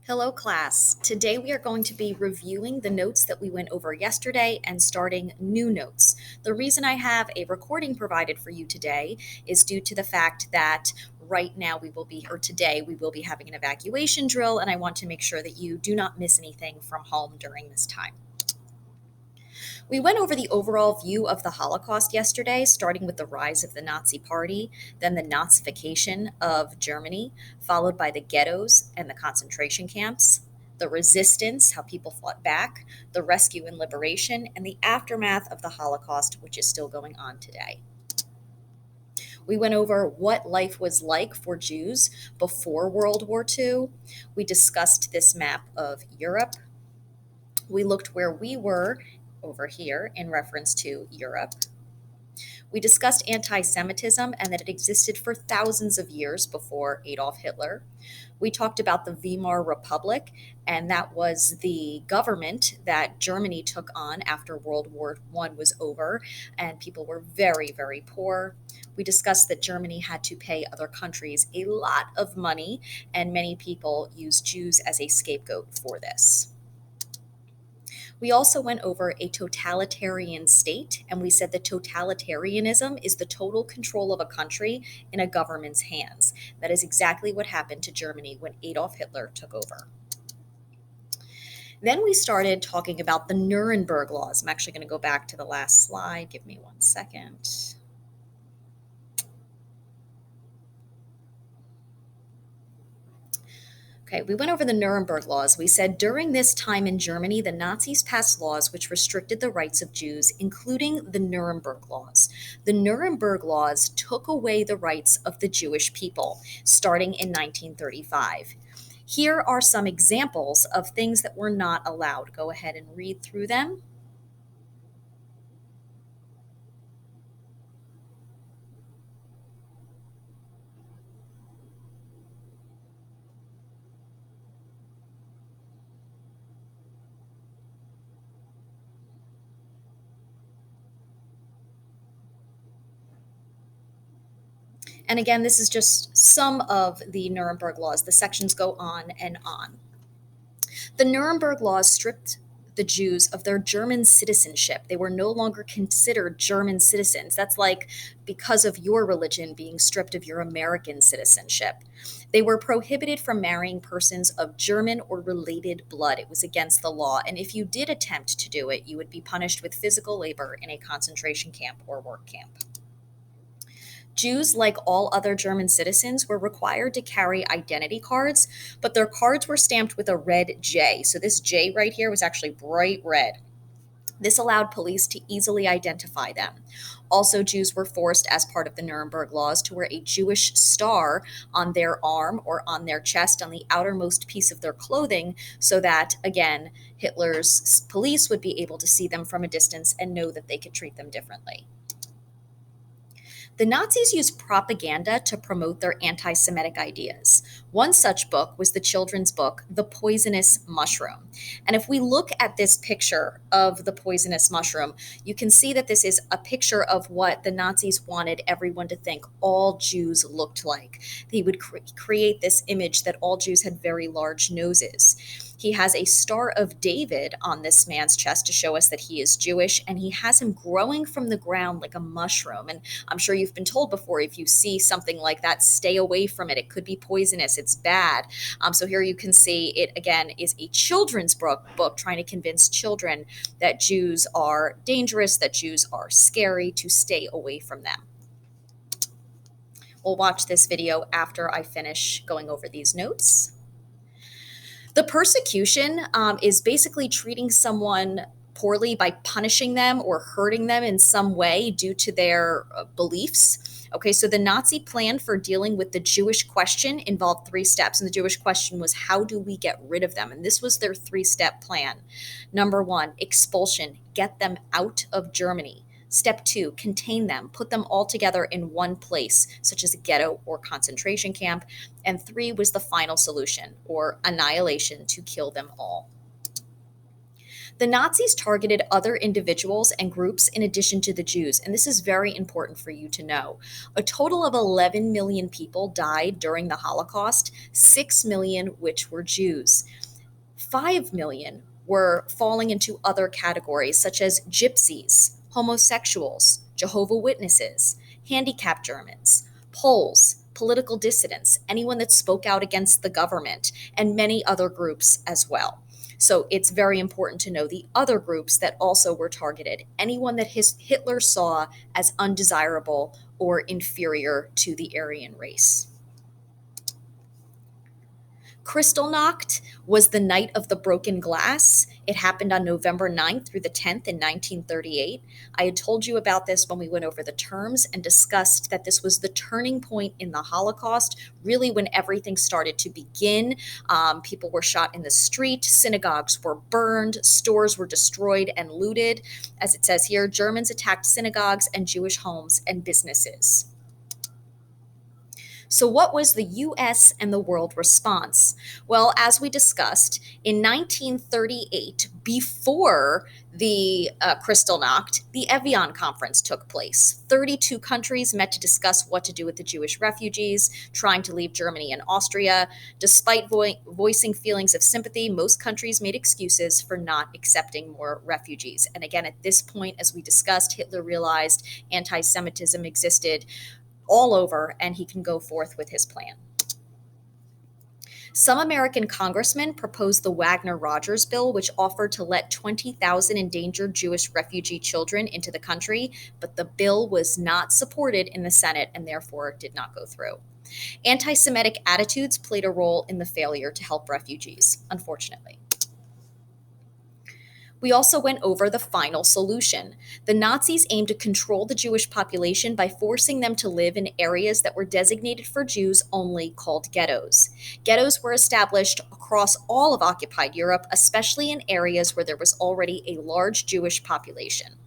Hello, class. Today we are going to be reviewing the notes that we went over yesterday and starting new notes. The reason I have a recording provided for you today is due to the fact that today we will be having an evacuation drill, and I want to make sure that you do not miss anything from home during this time. We went over the overall view of the Holocaust yesterday, starting with the rise of the Nazi Party, then the Nazification of Germany, followed by the ghettos and the concentration camps, the resistance, how people fought back, the rescue and liberation, and the aftermath of the Holocaust, which is still going on today. We went over what life was like for Jews before World War II. We discussed this map of Europe. We looked where we were over here in reference to Europe. We discussed anti Semitism and that it existed for thousands of years before Adolf Hitler. We talked about the Weimar Republic, and that was the government that Germany took on after World War I was over, and people were very, very poor. We discussed that Germany had to pay other countries a lot of money, and many people used Jews as a scapegoat for this. We also went over a totalitarian state, and we said that totalitarianism is the total control of a country in a government's hands. That is exactly what happened to Germany when Adolf Hitler took over. Then we started talking about the Nuremberg laws. I'm actually going to go back to the last slide. Give me 1 second. Okay, we went over the Nuremberg laws. We said during this time in Germany, the Nazis passed laws which restricted the rights of Jews, including the Nuremberg laws. The Nuremberg laws took away the rights of the Jewish people, starting in 1935. Here are some examples of things that were not allowed. Go ahead and read through them. And again, this is just some of the Nuremberg laws. The sections go on and on. The Nuremberg laws stripped the Jews of their German citizenship. They were no longer considered German citizens. That's like because of your religion being stripped of your American citizenship. They were prohibited from marrying persons of German or related blood. It was against the law. And if you did attempt to do it, you would be punished with physical labor in a concentration camp or work camp. Jews, like all other German citizens, were required to carry identity cards, but their cards were stamped with a red J. So this J right here was actually bright red. This allowed police to easily identify them. Also, Jews were forced, as part of the Nuremberg laws, to wear a Jewish star on their arm or on their chest on the outermost piece of their clothing so that, again, Hitler's police would be able to see them from a distance and know that they could treat them differently. The Nazis used propaganda to promote their anti Semitic ideas. One such book was the children's book, The Poisonous Mushroom. And if we look at this picture of the poisonous mushroom, you can see that this is a picture of what the Nazis wanted everyone to think all Jews looked like. They would create this image that all Jews had very large noses. He has a Star of David on this man's chest to show us that he is Jewish, and he has him growing from the ground like a mushroom. And I'm sure you've been told before, if you see something like that, stay away from it. It could be poisonous. It's bad. So here you can see it, again, is a children's book trying to convince children that Jews are dangerous, that Jews are scary, to stay away from them. We'll watch this video after I finish going over these notes. The persecution is basically treating someone poorly by punishing them or hurting them in some way due to their beliefs. Okay, so the Nazi plan for dealing with the Jewish question involved 3 steps. And the Jewish question was, how do we get rid of them? And this was their 3-step plan. Number 1, expulsion, get them out of Germany. Step 2, contain them, put them all together in one place, such as a ghetto or concentration camp. And 3 was the final solution, or annihilation, to kill them all. The Nazis targeted other individuals and groups in addition to the Jews, and this is very important for you to know. A total of 11 million people died during the Holocaust, 6 million which were Jews. 5 million were falling into other categories such as gypsies, homosexuals, Jehovah's Witnesses, handicapped Germans, Poles, political dissidents, anyone that spoke out against the government, and many other groups as well. So it's very important to know the other groups that also were targeted. Anyone that Hitler saw as undesirable or inferior to the Aryan race. Kristallnacht was the night of the broken glass. It happened on November 9th through the 10th in 1938. I had told you about this when we went over the terms and discussed that this was the turning point in the Holocaust, really when everything started to begin. People were shot in the street, synagogues were burned, stores were destroyed and looted. As it says here, Germans attacked synagogues and Jewish homes and businesses. So, what was the US and the world response? Well, as we discussed, in 1938, before the Kristallnacht, the Evian Conference took place. 32 countries met to discuss what to do with the Jewish refugees trying to leave Germany and Austria. Despite voicing feelings of sympathy, most countries made excuses for not accepting more refugees. And again, at this point, as we discussed, Hitler realized anti Semitism existed all over, and he can go forth with his plan. Some American congressmen proposed the Wagner-Rogers bill, which offered to let 20,000 endangered Jewish refugee children into the country, but the bill was not supported in the Senate and therefore did not go through. Anti-Semitic attitudes played a role in the failure to help refugees, unfortunately. We also went over the final solution. The Nazis aimed to control the Jewish population by forcing them to live in areas that were designated for Jews only, called ghettos. Ghettos were established across all of occupied Europe, especially in areas where there was already a large Jewish population.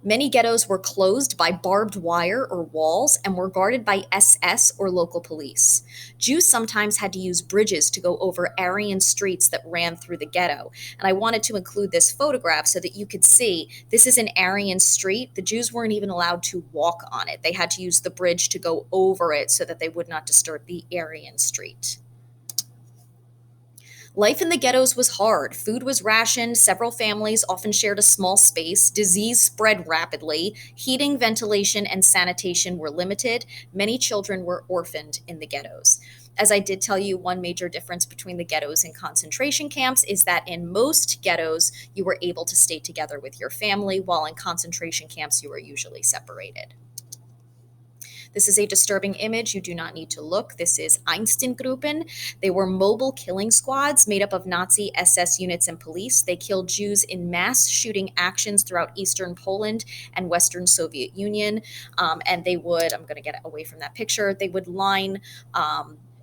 Many ghettos were closed by barbed wire or walls and were guarded by SS or local police. Jews sometimes had to use bridges to go over Aryan streets that ran through the ghetto. And I wanted to include this photograph so that you could see this is an Aryan street. The Jews weren't even allowed to walk on it. They had to use the bridge to go over it so that they would not disturb the Aryan street. Life in the ghettos was hard. Food was rationed. Several families often shared a small space. Disease spread rapidly. Heating, ventilation, and sanitation were limited. Many children were orphaned in the ghettos. As I did tell you, one major difference between the ghettos and concentration camps is that in most ghettos, you were able to stay together with your family, while in concentration camps, you were usually separated. This is a disturbing image. You do not need to look. This is Einsteingruppen. They were mobile killing squads made up of Nazi SS units and police. They killed Jews in mass shooting actions throughout Eastern Poland and Western Soviet Union. And they would, I'm going to get away from that picture, they would line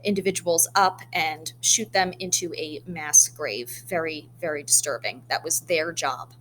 individuals up and shoot them into a mass grave. Very, very disturbing. That was their job.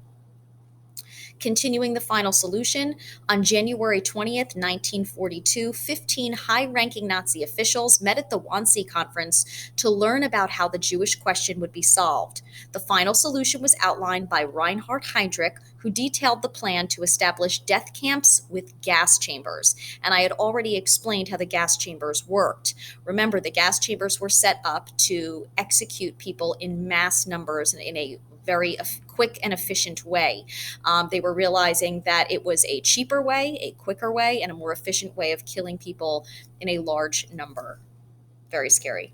Continuing the final solution, on January 20th, 1942, 15 high-ranking Nazi officials met at the Wannsee Conference to learn about how the Jewish question would be solved. The final solution was outlined by Reinhard Heydrich, who detailed the plan to establish death camps with gas chambers. And I had already explained how the gas chambers worked. Remember, the gas chambers were set up to execute people in mass numbers in a very quick and efficient way. They were realizing that it was a cheaper way, a quicker way, and a more efficient way of killing people in a large number. Very scary.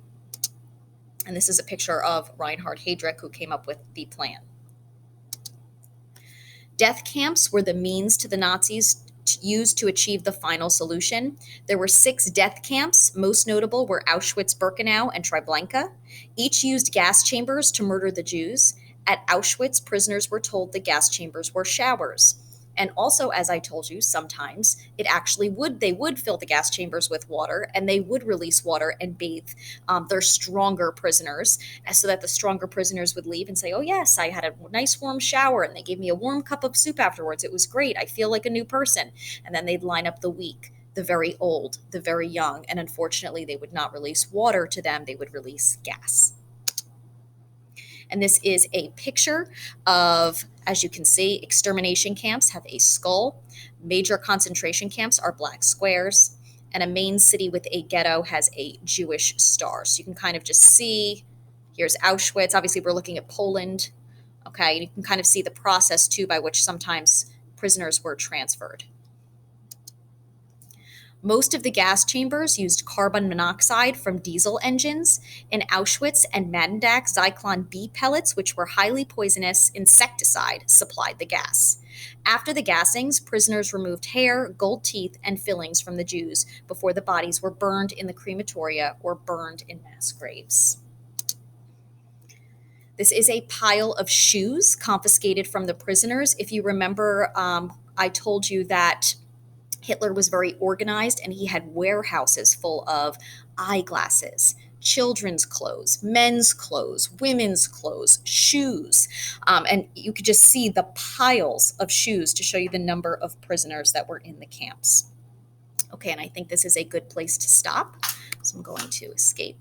And this is a picture of Reinhard Heydrich, who came up with the plan. Death camps were the means to the Nazis used to achieve the final solution. There were 6 death camps. Most notable were Auschwitz-Birkenau and Treblinka. Each used gas chambers to murder the Jews. At Auschwitz, prisoners were told the gas chambers were showers. And also, as I told you, sometimes they would fill the gas chambers with water, and they would release water and bathe their stronger prisoners, so that the stronger prisoners would leave and say, oh yes, I had a nice warm shower and they gave me a warm cup of soup afterwards. It was great. I feel like a new person. And then they'd line up the weak, the very old, the very young. And unfortunately, they would not release water to them. They would release gas. And this is a picture of, as you can see, extermination camps have a skull, major concentration camps are black squares, and a main city with a ghetto has a Jewish star. So you can kind of just see, here's Auschwitz. Obviously, we're looking at Poland. Okay, and you can kind of see the process too by which sometimes prisoners were transferred. Most of the gas chambers used carbon monoxide from diesel engines. In Auschwitz and Madendak, Zyklon B pellets, which were highly poisonous insecticide, supplied the gas. After the gassings, prisoners removed hair, gold teeth, and fillings from the Jews before the bodies were burned in the crematoria or burned in mass graves. This is a pile of shoes confiscated from the prisoners. If you remember, I told you that Hitler was very organized and he had warehouses full of eyeglasses, children's clothes, men's clothes, women's clothes, shoes. And you could just see the piles of shoes to show you the number of prisoners that were in the camps. Okay, and I think this is a good place to stop. So I'm going to escape